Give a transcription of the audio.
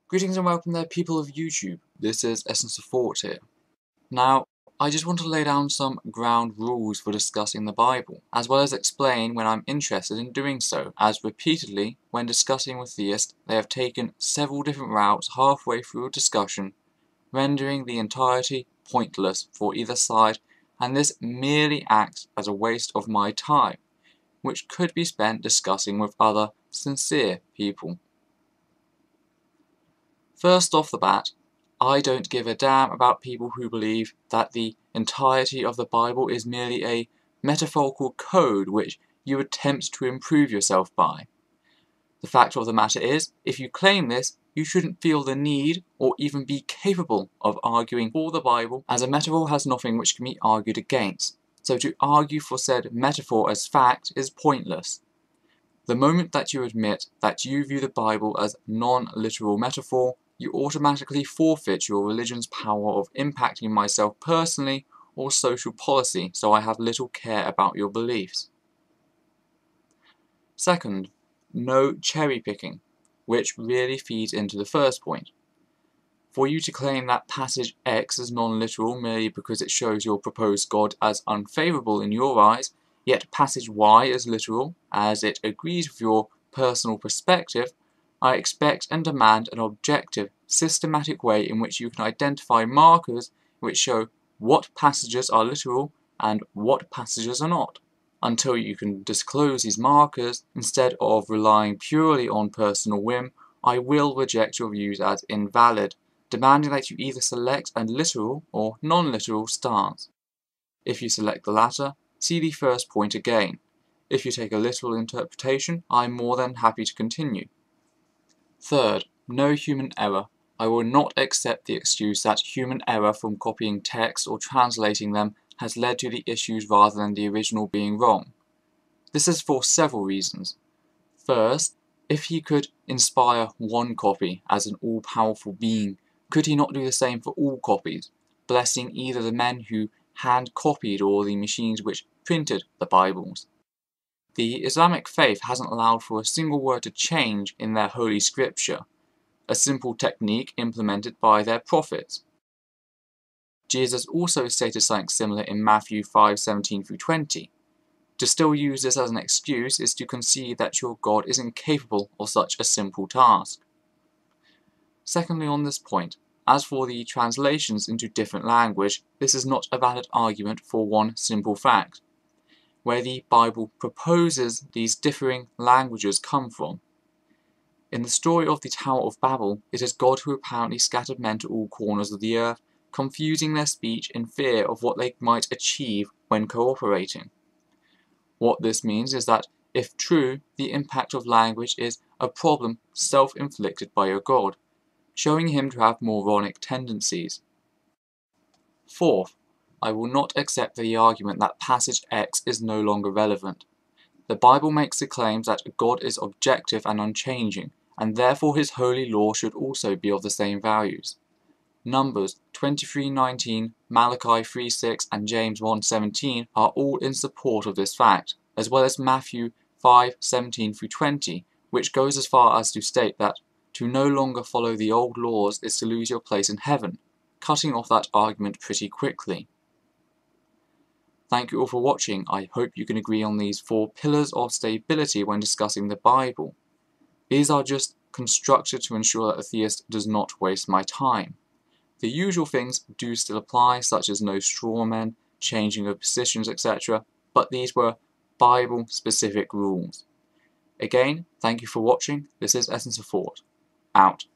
Greetings and welcome there, people of YouTube. This is Essence of Thought here. Now, I just want to lay down some ground rules for discussing the Bible, as well as explain when I'm interested in doing so, as repeatedly, when discussing with theists, they have taken several different routes halfway through a discussion, rendering the entirety pointless for either side, and this merely acts as a waste of my time, which could be spent discussing with other sincere people. First off the bat, I don't give a damn about people who believe that the entirety of the Bible is merely a metaphorical code which you attempt to improve yourself by. The fact of the matter is, if you claim this, you shouldn't feel the need or even be capable of arguing for the Bible, as a metaphor has nothing which can be argued against. So to argue for said metaphor as fact is pointless. The moment that you admit that you view the Bible as non-literal metaphor, you automatically forfeit your religion's power of impacting myself personally or social policy, so I have little care about your beliefs. Second, no cherry picking, which really feeds into the first point. For you to claim that passage X is non-literal merely because it shows your proposed God as unfavourable in your eyes, yet passage Y is literal, as it agrees with your personal perspective, I expect and demand an objective, systematic way in which you can identify markers which show what passages are literal and what passages are not. Until you can disclose these markers, instead of relying purely on personal whim, I will reject your views as invalid, demanding that you either select a literal or non-literal stance. If you select the latter, see the first point again. If you take a literal interpretation, I'm more than happy to continue. Third, no human error. I will not accept the excuse that human error from copying text or translating them has led to the issues rather than the original being wrong. This is for several reasons. First, if he could inspire one copy as an all-powerful being, could he not do the same for all copies, blessing either the men who hand-copied or the machines which printed the Bibles? The Islamic faith hasn't allowed for a single word to change in their holy scripture, a simple technique implemented by their prophets. Jesus also stated something similar in Matthew 5:17-20. To still use this as an excuse is to concede that your God is incapable of such a simple task. Secondly, on this point, as for the translations into different language, this is not a valid argument for one simple fact. Where the Bible proposes these differing languages come from. In the story of the Tower of Babel, it is God who apparently scattered men to all corners of the earth, confusing their speech in fear of what they might achieve when cooperating. What this means is that, if true, the impact of language is a problem self-inflicted by your God, showing him to have moronic tendencies. Fourth, I will not accept the argument that passage X is no longer relevant. The Bible makes the claims that God is objective and unchanging, and therefore his holy law should also be of the same values. Numbers 23:19, Malachi 3:6, and James 1:17 are all in support of this fact, as well as Matthew 5:17-20, which goes as far as to state that to no longer follow the old laws is to lose your place in heaven, cutting off that argument pretty quickly. Thank you all for watching. I hope you can agree on these 4 pillars of stability when discussing the Bible. These are just constructed to ensure that a theist does not waste my time. The usual things do still apply, such as no straw men, changing of positions, etc., but these were Bible-specific rules. Again, thank you for watching. This is Essence of Thought. Out.